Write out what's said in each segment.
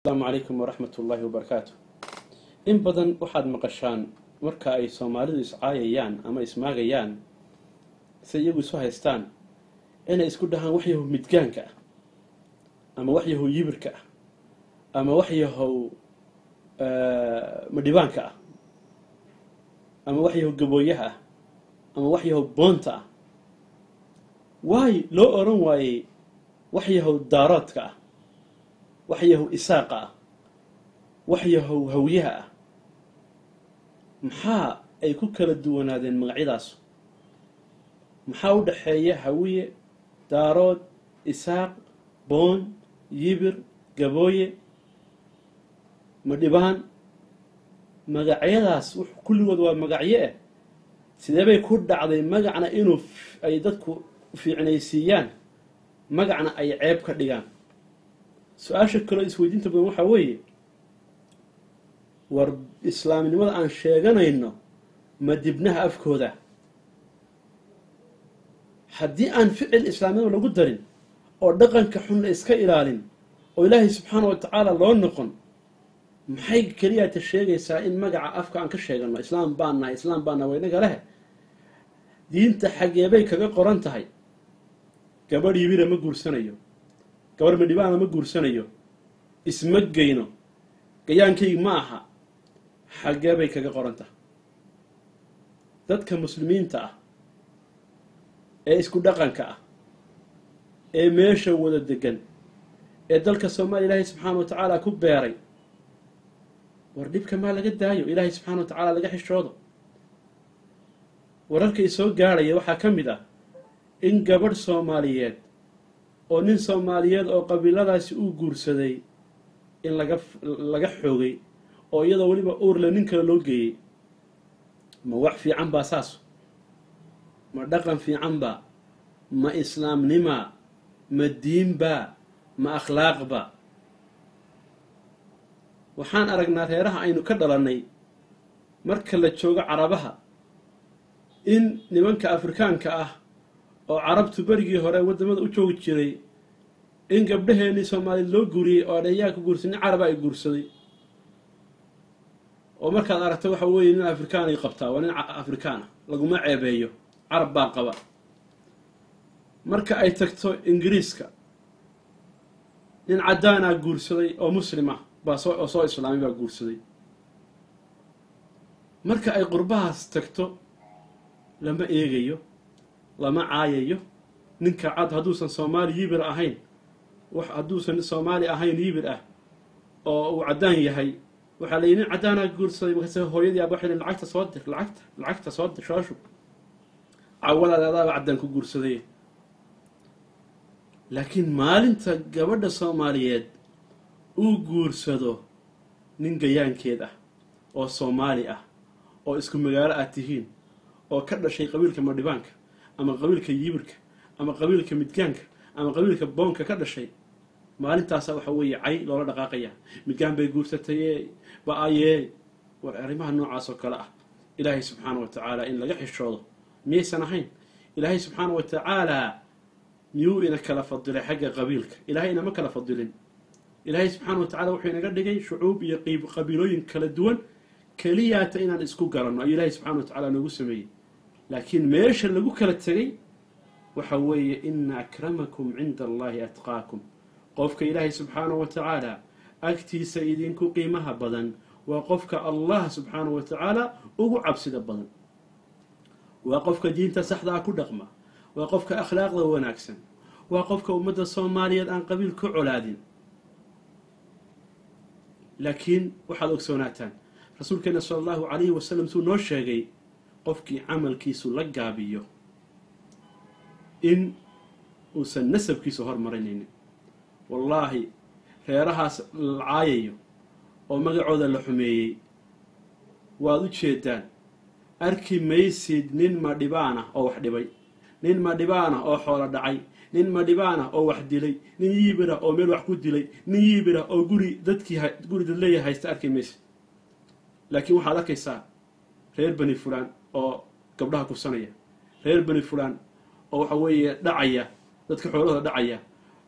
السلام عليكم ورحمة الله وبركاته. إن بدن واحد مقشان مركا أي سومالي إسعايان أما إسماعيان سيجوا سوهستان أنا إسكودها وحيه متجانك أما وحيه يبرك أما وحيه مديبانك أما وحيه جبويها أما وحيه بونتا واي لو أرون واي وحيه داراتك وحيه إساقة وحيه هويها محا أي كوكل الدوان هذا المقعداس محا ودحية هوية دارود إساق بون يبر قبوية مدبان مقعداس كل وضوء مقعيه سيدا بيكون عضي مقعنا إنو أي دادكو في عنيسيان مقعنا أي عيب كردقان سؤال كله إسويدين تبغى محاوية ور إسلام نمط عن شيئا إنه ما دبناها أفكوده حدي عن فعل الإسلام ولا قدرين أو دقن كحن إسكائلالين وإلهي سبحانه وتعالى الله نقن محيق كريات الشيء يسائن مجع أفكار عن كشيئا ما إسلام بانا وينك له دين تحجيبك كقرن تهي كبر يبير مجور سنيو كبر من دبانا مجور سنيو اسمك جينو جيان كي معها حجابي كقرنته ذاتك مسلمين تا اسكو دقنك ميشا ودا دقن دلك الصومالي إلهي سبحانه وتعالى كبيري ورديبك ما لقد دايو إلهي سبحانه وتعالى لقى حشوده ورالك يسوق قاري وحا كمدا إن قبر صوماليات oo nin Soomaaliyeed oo qabiiladaasi uu guursaday in laga xoogay oo iyadoo waliba uur la nin kale loo geeyay ma wax fiican ba saas ma dhaqan fiican ba ma islaamnima ma diin ba ma akhlaaq ba waxaan aragnaa reeraha aynu ka dhalanay marka la joogo carabaha in nimanka afrikaanka ah oo carabtu barigii hore wadamada u joogi jiray in gabdhaheeni Soomaali loo guuriyay oo dhayaa ku guursan carab ay guursaday oo markaad aragto waxa weeye in afrikaan ay qabtaa waa in afrikaan laguma ceebeeyo carab baa qaba marka ay tagto ingiriiska in cadaan ah guursaday oo muslima baa soo islaami baa guursaday marka ay qurbahaas tagto lama eegayo lama caayayo ninka cad haduusan Soomaali yibir ahayn wax haduusan Soomaali ahayn yibir ah oo uu cadaan yahay waxa la yidhi cadaana guursaday markaas hooyadii aad waxay lacagta soo dir shooshu awalaada cadaan ku guursaday laakiin maalinta gabadha Soomaaliyeed uu guursado nin gayaankeed ah oo Soomaali ah oo isku magaalo ah tihiin oo ka dhashay qabiilka Madhibaanka ama qabiilka yibirka ama qabiilka midgaanka ama qabiilka boonka ka dhashay maalintaas waxa weeye cay loola dhaqaaqaya midgaan bay guursatay baaye war arimaha noocaas oo kala ah ilaahay subhanahu wa ta'ala in laga xishoodo miyaysan ahayn ilaahay subhanahu wa ta'ala miyuu ina kala fadilay xagga qabiilka ilaahay ina ma kala fadilin ilaahay subhanahu wa ta'ala wuxuu inaga dhigay shucuub iyo qabiilooyin kala duwan kaliyaata inaan isku garanno ilaahay subhanahu wa ta'ala nagu sameeyay لكن ماشي اللي قلت كلا تري وحوي إن أكرمكم عند الله أتقاكم قفك إلهي سبحانه وتعالى أكتي سيدينكو قيمها بدن وقفك الله سبحانه وتعالى أقعب سيد بدن وقفك دين تسحدا كل دقمة وقفك أخلاق ذو ناكسن وقفك أمد الصومالية الآن قبيل كعلادين لكن وحد أكسوناتان رسول كنا صلى الله عليه وسلم سو نوشاقي qofkii camalkiisu la gaabiyo in uusan nasabkiisu hormarinaynin wallahi reerahaas lacaayayo oo magacooda la xumeeyay waad u jeedaan arki maysid nin madhibaana oo wax dhibay nin madhibaana oo xoolo dhacay nin madhibaana oo wax dilay nin yibira oo meel wax ku dilay nin yibira oo guri dad leeyahay haysta arki maysid laakiin waxaad arkaysaa reer bani fulaan oo gabdhaha ku sanaya reer bani fulaan oo waxa weeye dhacaya dadka xoolahooda dhacaya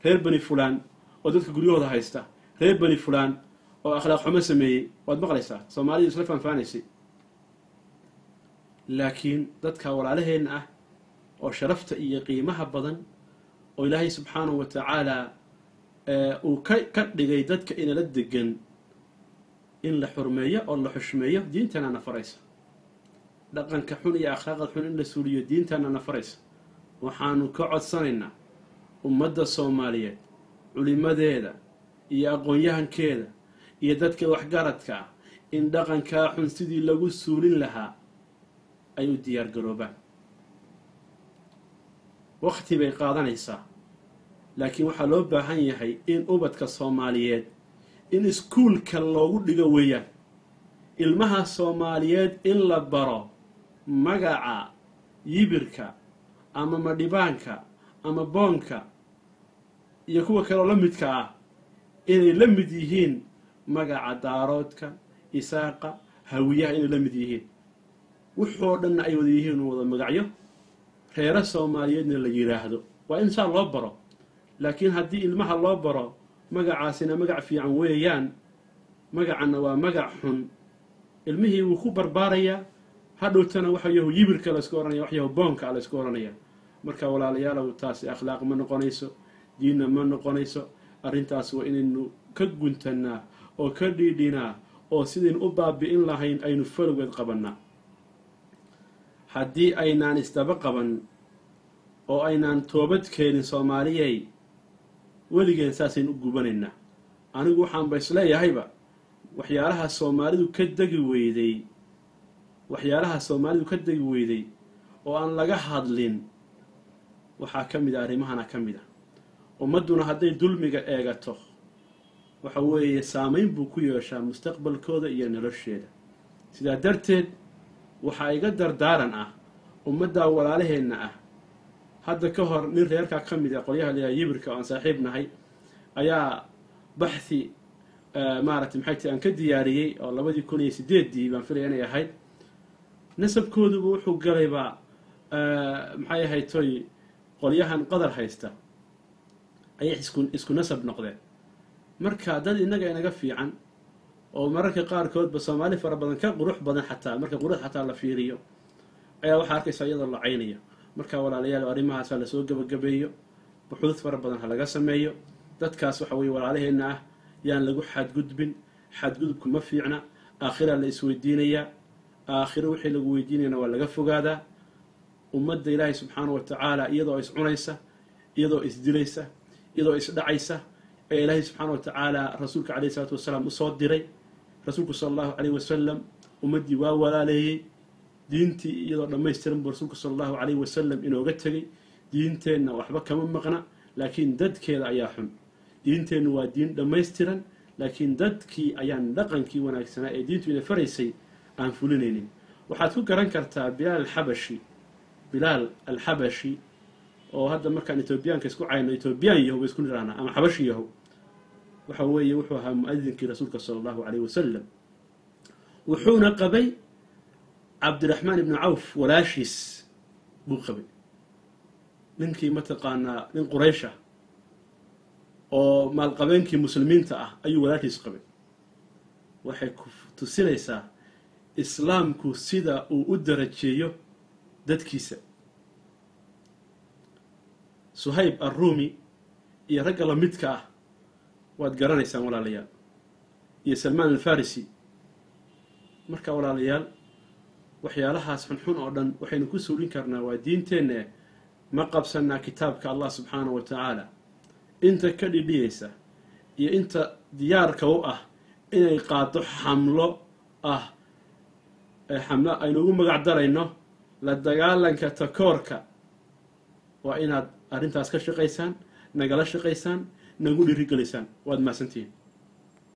reer bani fulaan oo dadka guryahooda haysta reer bani fulaan oo akhlaaq xumo sameeyey waad maqlaysaa soomaalidu isla faanfaanaysay laakiin dadka walaalaheenna ah oo sharafta iyo qiimaha badan oo ilaahay subxaanahu wa tacaala uu ka dhigay dadka inala degan in la xurmeeyo oo la xushmeeyo diintana na faraysa dhaqanka xun iyo akhlaaqda xun in la suuliyo diintana na faraysa waxaanu ka codsanaynaa ummadda soomaaliyeed culimadeeda iyo aqoon-yahankeeda iyo dadka waxgaradka ah in dhaqankaa xun sidii lagu suulin lahaa ay u diyaar garoobaan waqti bay qaadanaysaa laakiin waxaa loo baahan yahay in ubadka soomaaliyeed in iskuulka loogu dhigo weeyaan ilmaha soomaaliyeed in la baro magaca yibirka ama madhibaanka ama boonka iyo kuwa kaleoo la midka ah inay la mid yihiin magaca daaroodka isaaqa hawiyaha inay la mid yihiin wuxoo dhanna ay wada yihiin wada magacyo reero soomaaliyeedna la yidhaahdo waa in saa loo baro laakiin haddii ilmaha loo baro magacaasina magac fiican weeyaan magacanna waa magac xun ilmihii wuu ku barbaarayaa hadhowtana waxyahu yibirka laysku ohanaya waxyahu boonka laysku ohanaya marka walaalayaalow taasi akhlaaq ma noqonayso diinna ma noqonayso arrintaas waa inaynu ka guntannaa oo ka dhiidhinaa oo sidaynu u baabi'in lahayn aynu falowgeed qabannaa haddii aynaan isdaba qaban oo aynaan toobad keenin soomaaliyey weligeen saasaynu u gubanaynaa anigu waxaanba isleeyahayba waxyaalaha soomaalidu ka degi weyday oo aan laga hadlin waxaa ka mid a arrimahana ka mid ah ummadduna hadday dulmiga eegato waxa weeye saamayn buu ku yeeshaa mustaqbalkooda iyo nolosheeda sidaa darteed waxaa iga dardaaran ah ummaddaa walaalaheenna ah hadda ka hor nin reerkaa ka mid a qolyaha layaha yibirka oo aan saaxiib nahay ayaa baxhi maaragtay maxay tahay aan ka diyaariyey oo 2008 baan filaya inay ahayd nasabkooduba wuxuu galaybaa maxay ahayd toy qolyahan qadar haysta ayay isku nasab noqdeen marka dad innaga inaga fiican oo mararka qaarkoodba soomaali fara badan ka qurux badan xataa marka qurux xataa la fiiriyo ayaa waxaa arkaysa iyadoo la caynayo marka walaalayaal arrimahaas ha lasoo gabagabeeyo buxuud fara badan ha laga sameeyo dadkaas waxa weeye walaalaheenna ah yaan lagu xadgudbin xadgudubku ma fiicna aakhira la isweydiinayaa aakhiro wixii lagu weydiinayana waa laga fogaadaa ummadda ilaahay subxaanahu wa tacaala iyadoo is cunaysa iyadoo isdilaysa iyadoo isdhacaysa ee ilaahay subxaanahu wa tacaala rasuulka calayhi salaatu wasalaam usoo diray rasuulku sala allahu calayhi wasalam ummaddii waa walaaleeyey diintii iyadoo dhammaystiran buu rasuulku sala allahu calayhi wasalam inooga tegey diinteenna waxba kama maqna laakiin dadkeeda ayaa xun diinteennu waa diin dhammaystiran laakiin dadkii ayaan dhaqankii wanaagsanaa ee diintu ina faraysay aan fulinaynin waxaad ku garan kartaa bilaal alxabashi oo hadda markaan etoobiyaanka isku cayno etoobiyaan yahow ba isku nirahnaa ama xabashi yahow waxa weeye wuxuu ahaa mu-adinkii rasuulka sala allahu calayhi wasalam wuxuuna qabay cabdiraxmaan ibnu cawf walaashiis buu qabay ninkii mataqaanaa nin quraysha oo maalqabeenkii muslimiinta ah ayuu walaashiis qabay waxay ku tusinaysaa islaamku sida uu u darajeeyo dadkiisa suhayb arruumi iyo ragga la midka ah waad garanaysaan walaalayaal iyo salmaan alfarisi marka walaalayaal waxyaalahaas xunxun oo dhan waxaynu ku suulin karnaa waa diinteenna ma qabsanaa kitaabka allah subxaanahu wa tacaala inta ka dhidhiyaysa iyo inta diyaarka u ah inay qaado xamlo aynu ugu magac darayno la dagaalanka takoorka waa inaad arrintaas ka shaqaysaan nagala shaqaysaan nagu dhiirigelaysaan waad mahadsantihiin